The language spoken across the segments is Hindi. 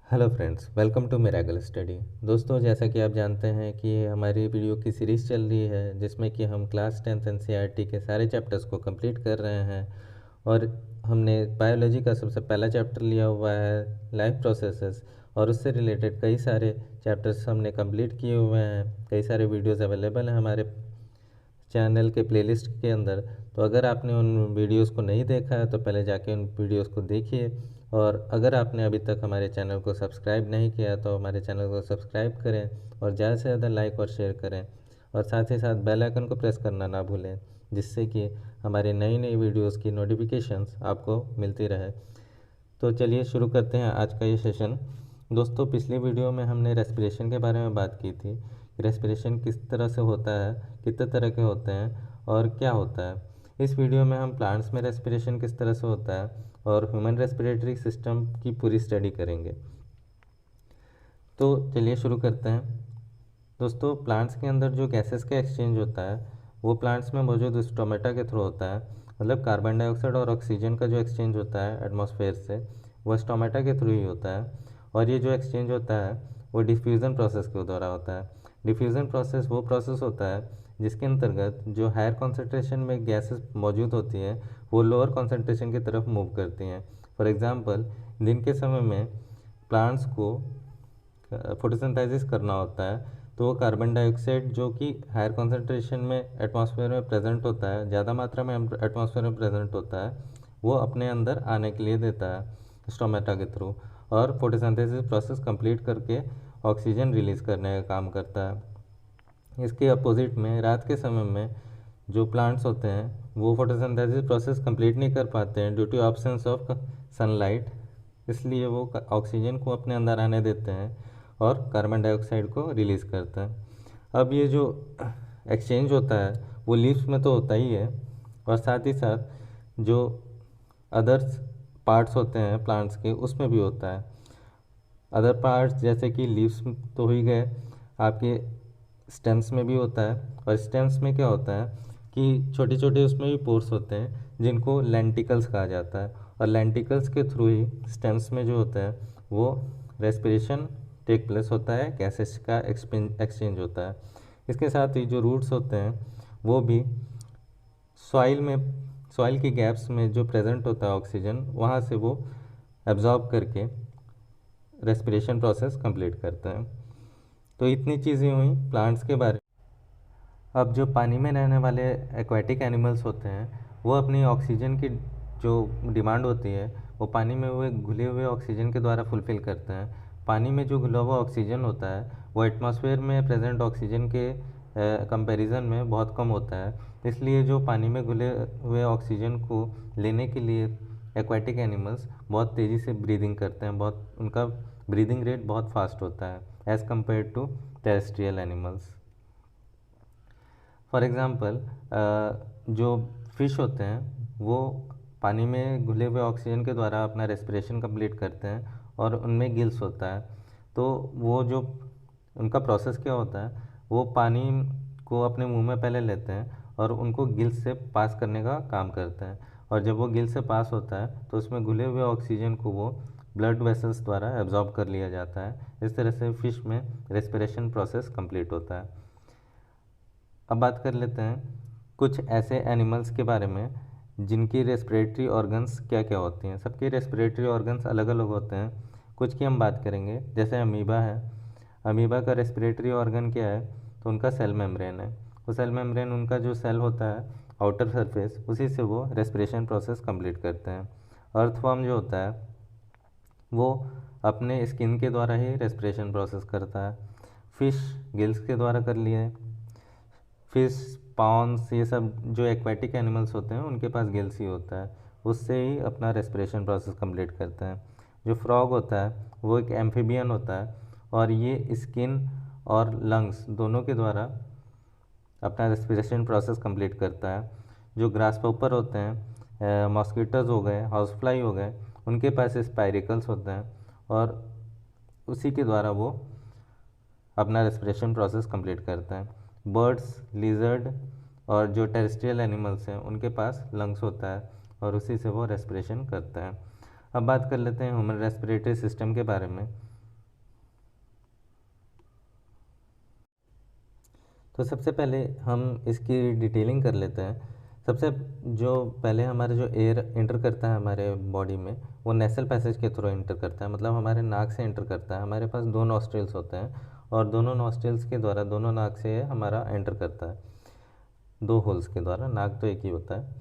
Hello friends, welcome to miracle study. दोस्तों, जैसा कि आप जानते हैं कि हमारी वीडियो की सीरीज़ चल रही है जिसमें कि हम क्लास 10th एनसीईआरटी के सारे चैप्टर्स को कंप्लीट कर रहे हैं। और हमने बायोलॉजी का सबसे पहला चैप्टर लिया हुआ है लाइफ प्रोसेसेस, और उससे रिलेटेड कई सारे चैप्टर्स हमने कंप्लीट किए हुए हैं। कई सारे वीडियोस अवेलेबल हैं हमारे चैनल के प्लेलिस्ट के अंदर। तो अगर आपने उन वीडियोस को नहीं देखा है तो पहले जाके उन वीडियोस को देखिए। और अगर आपने अभी तक हमारे चैनल को सब्सक्राइब नहीं किया तो हमारे चैनल को सब्सक्राइब करें और ज़्यादा से ज़्यादा लाइक और शेयर करें, और साथ ही साथ बेल आइकन को प्रेस करना ना भूलें, जिससे कि हमारी नई नई वीडियोस की नोटिफिकेशंस आपको मिलती रहे। तो चलिए शुरू करते हैं आज का ये सेशन। दोस्तों, पिछली वीडियो में हमने रेस्पिरेशन के बारे में बात की थी। रेस्पिरेशन किस तरह से होता है, कितने तरह के होते हैं और क्या होता है। इस वीडियो में हम प्लांट्स में रेस्पिरेशन किस तरह से होता है और ह्यूमन रेस्पिरेटरी सिस्टम की पूरी स्टडी करेंगे। तो चलिए शुरू करते हैं। दोस्तों, प्लांट्स के अंदर जो गैसेस का एक्सचेंज होता है वो प्लांट्स में मौजूद स्टोमेटा के थ्रू होता है। मतलब कार्बन डाइऑक्साइड और ऑक्सीजन का जो एक्सचेंज होता है एटमॉस्फेयर से, वो स्टोमेटा के थ्रू ही होता है। और ये जो एक्सचेंज होता है वो डिफ्यूज़न प्रोसेस के द्वारा होता है। डिफ्यूज़न प्रोसेस वो प्रोसेस होता है जिसके अंतर्गत जो हायर कॉन्सेंट्रेशन में गैसेस मौजूद होती हैं वो लोअर कॉन्सेंट्रेशन की तरफ मूव करती हैं। फॉर एग्ज़ाम्पल, दिन के समय में प्लांट्स को फोटोसिंथेसिस करना होता है, तो वो कार्बन डाइऑक्साइड जो कि हायर कॉन्सेंट्रेशन में एटमॉस्फेयर में प्रेजेंट होता है, ज़्यादा मात्रा में एटमॉस्फेयर में प्रेजेंट होता है, वो अपने अंदर आने के लिए देता है स्टोमेटा के थ्रू, और फोटोसिंथेसिस प्रोसेस कंप्लीट करके ऑक्सीजन रिलीज़ करने का काम करता है। इसके अपोजिट में रात के समय में जो प्लांट्स होते हैं वो फोटोसिंथेसिस प्रोसेस कंप्लीट नहीं कर पाते हैं due to absence of sunlight, इसलिए वो ऑक्सीजन को अपने अंदर आने देते हैं और कार्बन डाइऑक्साइड को रिलीज़ करते हैं। अब ये जो एक्सचेंज होता है वो लीव्स में तो होता ही है, और साथ ही साथ जो अदर्स पार्ट्स होते हैं प्लांट्स के उसमें भी होता है। अदर पार्ट्स जैसे कि लीव्स तो ही गए, आपके स्टेम्स में भी होता है। और स्टेम्स में क्या होता है कि छोटे छोटे उसमें भी पोर्स होते हैं जिनको लेंटिकल्स कहा जाता है, और लेंटिकल्स के थ्रू ही स्टेम्स में जो होता है वो रेस्पिरेशन टेक प्लेस होता है, गैसेस का एक्सचेंज होता है। इसके साथ ही जो रूट्स होते हैं वो भी सॉइल की गैप्स में जो प्रेजेंट होता है ऑक्सीजन, वहाँ से वो एब्जॉर्ब करके रेस्पिरेशन प्रोसेस कंप्लीट करते हैं। तो इतनी चीज़ें हुई प्लांट्स के बारे में। अब जो पानी में रहने वाले एक्वाटिक एनिमल्स होते हैं वो अपनी ऑक्सीजन की जो डिमांड होती है वो पानी में हुए घुले हुए ऑक्सीजन के द्वारा फुलफ़िल करते हैं। पानी में जो घुला हुआ ऑक्सीजन होता है वो एटमॉस्फेयर में प्रेजेंट ऑक्सीजन के कंपैरिजन में बहुत कम होता है, इसलिए जो पानी में घुले हुए ऑक्सीजन को लेने के लिए एक्वाटिक एनिमल्स बहुत तेज़ी से ब्रीदिंग करते हैं, बहुत उनका ब्रीदिंग रेट बहुत फास्ट होता है as compare to terrestrial animals. For example, जो फिश होते हैं वो पानी में घुले हुए ऑक्सीजन के द्वारा अपना रेस्पिरेशन कंप्लीट करते हैं, और उनमें गिल्स होता है। तो वो जो उनका प्रोसेस क्या होता है, वो पानी को अपने मुंह में पहले लेते हैं और उनको गिल्स से पास करने का काम करते हैं, और जब वो गिल से पास होता है तो उसमें घुले हुए ऑक्सीजन को वो ब्लड वेसल्स द्वारा एब्जॉर्ब कर लिया जाता है। इस तरह से फिश में रेस्पिरेशन प्रोसेस कंप्लीट होता है। अब बात कर लेते हैं कुछ ऐसे एनिमल्स के बारे में जिनकी रेस्पिरेटरी ऑर्गन्स क्या क्या होती हैं। सबके रेस्पिरेटरी ऑर्गन्स अलग अलग होते हैं। कुछ की हम बात करेंगे, जैसे अमीबा है। अमीबा का रेस्पिरेटरी ऑर्गन क्या है, तो उनका सेल मेम्ब्रेन है। वो सेल मेम्ब्रेन, उनका जो सेल होता है आउटर सरफेस, उसी से वो रेस्पिरेशन प्रोसेस कंप्लीट करते हैं। अर्थवर्म जो होता है वो अपने स्किन के द्वारा ही रेस्पिरेशन प्रोसेस करता है। फिश गिल्स के द्वारा कर लिए। फिश, पॉन्स, ये सब जो एक्वेटिक एनिमल्स होते हैं उनके पास गिल्स ही होता है, उससे ही अपना रेस्पिरेशन प्रोसेस कंप्लीट करते हैं। जो फ्रॉग होता है वो एक एम्फीबियन होता है, और ये स्किन और लंग्स दोनों के द्वारा अपना रेस्पिरेशन प्रोसेस कंप्लीट करता है। जो ग्रासहॉपर होते हैं, मॉस्किटोज हो गए, हाउस फ्लाई हो गए, उनके पास स्पाइरिकल्स होते हैं, और उसी के द्वारा वो अपना रेस्पिरेशन प्रोसेस कंप्लीट करते हैं। बर्ड्स, लिजर्ड और जो टेरेस्ट्रियल एनिमल्स हैं उनके पास लंग्स होता है, और उसी से वो रेस्पिरेशन करते हैं। अब बात कर लेते हैं ह्यूमन रेस्पिरेटरी सिस्टम के बारे में। तो सबसे पहले हम इसकी डिटेलिंग कर लेते हैं। सबसे जो पहले हमारे जो एयर इंटर करता है हमारे बॉडी में, वो नेसल पैसेज के थ्रू इंटर करता है, मतलब हमारे नाक से इंटर करता है। हमारे पास 2 नॉस्ट्रिल्स होते हैं और दोनों नॉस्ट्रिल्स के द्वारा, दोनों नाक से हमारा एंटर करता है, 2 होल्स के द्वारा। नाक तो एक ही होता है।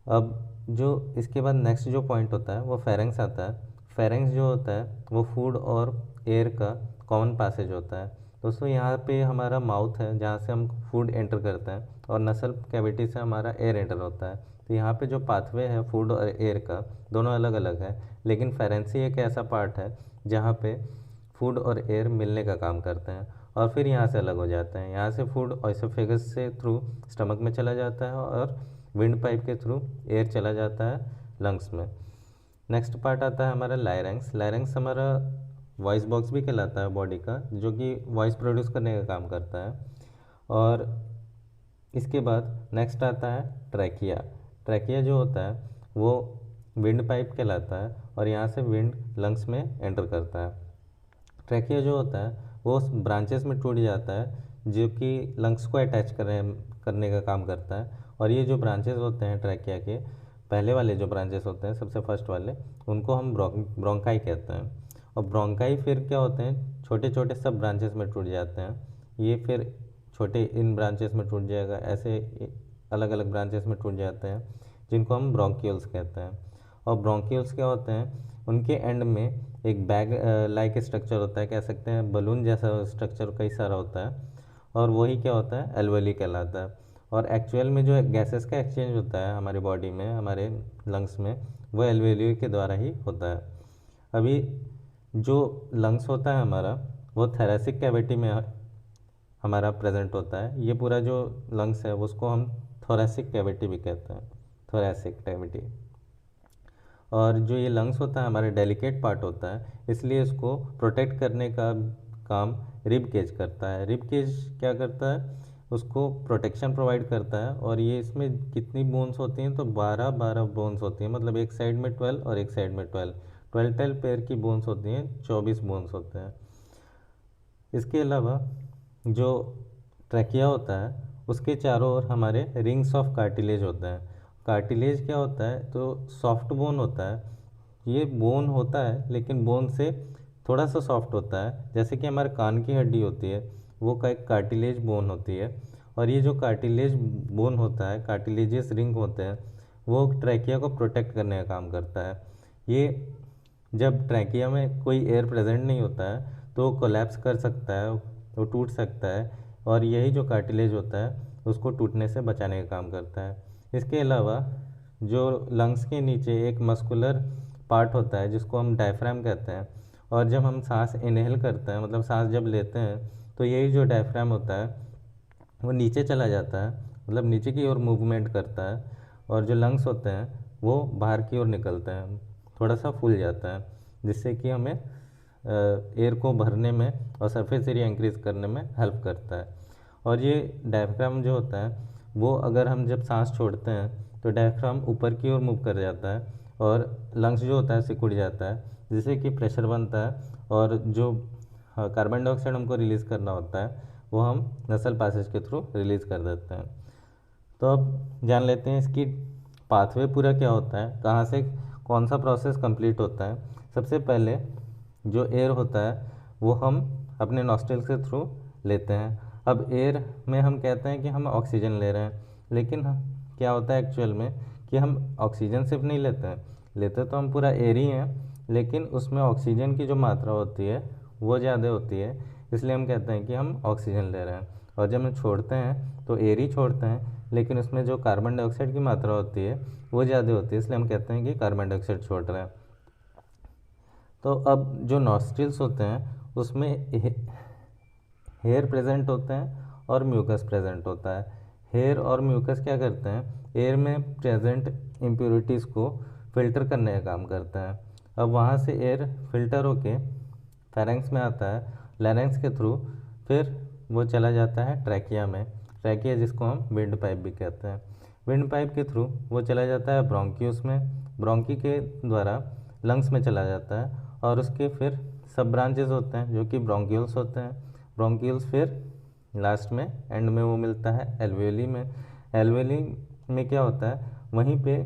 अब जो इसके बाद नेक्स्ट जो पॉइंट होता है वो फेरेंक्स आता है। फेरेंक्स जो होता है वो फूड और एयर का कॉमन पैसेज होता है। दोस्तों यहाँ पे हमारा माउथ है जहाँ से हम फूड एंटर करते हैं, और नसल कैविटी से हमारा एयर एंटर होता है। तो यहाँ पे जो पाथवे है फूड और एयर का, दोनों अलग अलग है, लेकिन फेरेंसी एक ऐसा पार्ट है जहाँ पे फूड और एयर मिलने का काम करते हैं और फिर यहाँ से अलग हो जाते हैं। यहाँ से फूड ऑइसोफेगस से थ्रू स्टमक में चला जाता है और विंड पाइप के थ्रू एयर चला जाता है लंग्स में। नेक्स्ट पार्ट आता है हमारा लायरेंक्स। लायरेंक्स हमारा वॉइस बॉक्स भी कहलाता है बॉडी का, जो कि वॉइस प्रोड्यूस करने का काम करता है। और इसके बाद नेक्स्ट आता है ट्रैकिया। ट्रैकिया जो होता है वो विंड पाइप कहलाता है और यहाँ से विंड लंग्स में एंटर करता है। ट्रैकिया जो होता है वो ब्रांचेस में टूट जाता है जो कि लंग्स को अटैच करने का काम करता है। और ये जो ब्रांचेस होते हैं ट्रैकिया के, पहले वाले जो ब्रांचेस होते हैं सबसे फर्स्ट वाले, उनको हम ब्रोंकाई कहते हैं। और ब्रोंकाई फिर क्या होते हैं, छोटे छोटे सब ब्रांचेस में टूट जाते हैं। ये फिर छोटे इन ब्रांचेस में टूट जाएगा, ऐसे अलग अलग ब्रांचेस में टूट जाते हैं, जिनको हम ब्रोंक्यूल्स कहते हैं। और ब्रोंक्यूल्स क्या होते हैं, उनके एंड में एक बैग लाइक स्ट्रक्चर होता है, कह सकते हैं बलून जैसा स्ट्रक्चर कई सारा होता है, और वही क्या होता है, एल्वेली कहलाता है। और एक्चुअल में जो गैसेस का एक्सचेंज होता है हमारी बॉडी में, हमारे लंग्स में, वो एल्वेली के द्वारा ही होता है। अभी जो लंग्स होता है हमारा, वो थैलेसिक कैविटी में हमारा प्रेजेंट होता है। ये पूरा जो लंग्स है उसको हम थोरेसिक कैविटी भी कहते हैं, थोरेसिक कैविटी। और जो ये लंग्स होता है हमारे डेलिकेट पार्ट होता है, इसलिए इसको प्रोटेक्ट करने का काम रिब केज करता है। रिब केज क्या करता है, उसको प्रोटेक्शन प्रोवाइड करता है। और ये इसमें कितनी बोन्स होती हैं, तो 12 बोन्स होती हैं, मतलब एक साइड में 12 और एक साइड में 12 पेयर की बोन्स होती हैं, 24 बोन्स होते हैं। इसके अलावा जो ट्रैकिया होता है उसके चारों ओर हमारे रिंग्स ऑफ कार्टिलेज होते हैं। कार्टिलेज क्या होता है, तो सॉफ्ट बोन होता है। ये बोन होता है लेकिन बोन से थोड़ा सा सॉफ्ट होता है, जैसे कि हमारे कान की हड्डी होती है, वो का एक कार्टिलेज बोन होती है। और ये जो कार्टिलेज बोन होता है, कार्टिलेजियस रिंग होते हैं, वो ट्रैकिया को प्रोटेक्ट करने का काम करता है। ये जब ट्रैकिया में कोई एयर प्रेजेंट नहीं होता है तो वो कोलैप्स कर सकता है, वो टूट सकता है, और यही जो कार्टिलेज होता है उसको टूटने से बचाने का काम करता है। इसके अलावा जो लंग्स के नीचे एक मस्कुलर पार्ट होता है जिसको हम डायफ्राम कहते हैं, और जब हम सांस इनहेल करते हैं, मतलब सांस जब लेते हैं, तो यही जो डायफ्राम होता है वो नीचे चला जाता है, मतलब नीचे की ओर मूवमेंट करता है, और जो लंग्स होते हैं वो बाहर की ओर निकलते हैं, थोड़ा सा फूल जाता है, जिससे कि हमें एयर को भरने में और सरफेस एरिया इंक्रीज करने में हेल्प करता है। और ये डायफ्राम जो होता है वो अगर हम जब सांस छोड़ते हैं तो डायफ्राम ऊपर की ओर मूव कर जाता है और लंग्स जो होता है सिकुड़ जाता है, जिससे कि प्रेशर बनता है, और जो कार्बन डाइऑक्साइड हमको रिलीज़ करना होता है वो हम नसल पैसेज के थ्रू रिलीज़ कर देते हैं। तो अब जान लेते हैं इसकी पाथवे पूरा क्या होता है, कहाँ से कौन सा प्रोसेस कंप्लीट होता है। सबसे पहले जो एयर होता है वो हम अपने नॉस्ट्रिल के थ्रू लेते हैं। अब एयर में हम कहते हैं कि हम ऑक्सीजन ले रहे हैं, लेकिन क्या होता है एक्चुअल में कि हम ऑक्सीजन सिर्फ नहीं लेते हैं, लेते तो हम पूरा एयर ही हैं, लेकिन उसमें ऑक्सीजन की जो मात्रा होती है वो ज़्यादा होती है, इसलिए हम कहते हैं कि हम ऑक्सीजन ले रहे हैं। और जब हम छोड़ते हैं तो एयर ही छोड़ते हैं, लेकिन उसमें जो कार्बन डाइऑक्साइड की मात्रा होती है वो ज़्यादा होती है, इसलिए हम कहते हैं कि कार्बन डाइऑक्साइड छोड़ रहे हैं। तो अब जो नॉस्ट्रिल्स होते हैं उसमें हेयर प्रेजेंट होते हैं और म्यूकस प्रेजेंट होता है। हेयर और म्यूकस क्या करते हैं, एयर में प्रेजेंट इम्प्योरिटीज़ को फिल्टर करने का काम करते हैं। अब वहाँ से एयर फिल्टर होके फेरेंक्स में आता है, लैरिंक्स के थ्रू फिर वो चला जाता है ट्रैकिया में। ट्रैकिया जिसको हम विंड पाइप भी कहते हैं, विंड पाइप के थ्रू वो चला जाता है ब्रोंक्यूस में, ब्रोंकी के द्वारा लंग्स में चला जाता है, और उसके फिर सब ब्रांचेस होते हैं जो कि ब्रोंक्यूल्स होते हैं। ब्रोंक्यूल्स फिर लास्ट में एंड में वो मिलता है एल्वेली में। एल्वेली में क्या होता है, वहीं पे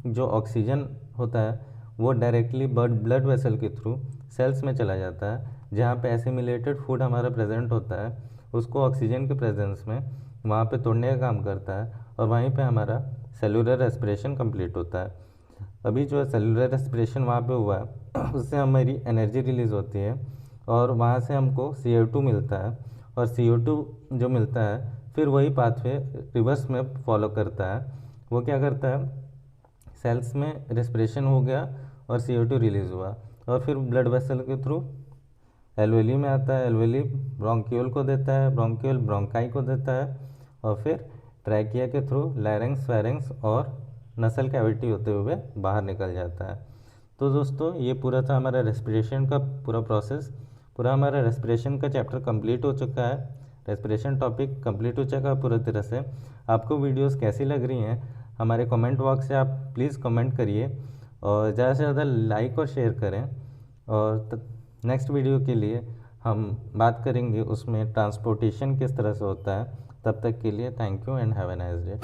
जो ऑक्सीजन होता है वो डायरेक्टली ब्लड वेसल के थ्रू सेल्स में चला जाता है, जहाँ पे एसिमिलेटेड फूड हमारा प्रेजेंट होता है उसको ऑक्सीजन के प्रेजेंस में वहाँ पे तोड़ने का काम करता है, और वहीं पे हमारा सेलुलर रेस्पिरेशन कंप्लीट होता है। अभी जो सेलुलर रेस्पिरेशन वहाँ पे हुआ है उससे हमारी एनर्जी रिलीज़ होती है, और वहाँ से हमको CO2 मिलता है, और CO2 जो मिलता है फिर वही पाथवे रिवर्स में फॉलो करता है। वो क्या करता है, सेल्स में रेस्पिरेशन हो गया और CO2 रिलीज़ हुआ, और फिर ब्लड वेसल के थ्रू एल्वेली में आता है। एल्वेली ब्रोंक्यूल को देता है, ब्रोंक्यूल ब्रोंकाई को देता है, और फिर ट्रैकिया के थ्रू लैरिंग्स, फेरिंग्स और नसल कैविटी होते हुए बाहर निकल जाता है। तो दोस्तों ये पूरा था हमारा रेस्पिरेशन का पूरा प्रोसेस। पूरा हमारा रेस्पिरेशन का चैप्टर कंप्लीट हो चुका है, रेस्पिरेशन टॉपिक कंप्लीट हो चुका है पूरी तरह से। आपको वीडियोस कैसी लग रही हैं हमारे कमेंट बॉक्स से आप प्लीज़ कमेंट करिए, और ज़्यादा से ज़्यादा लाइक और शेयर करें। और नेक्स्ट वीडियो के लिए हम बात करेंगे उसमें ट्रांसपोर्टेशन किस तरह से होता है। तब तक के लिए thank you and have a nice day.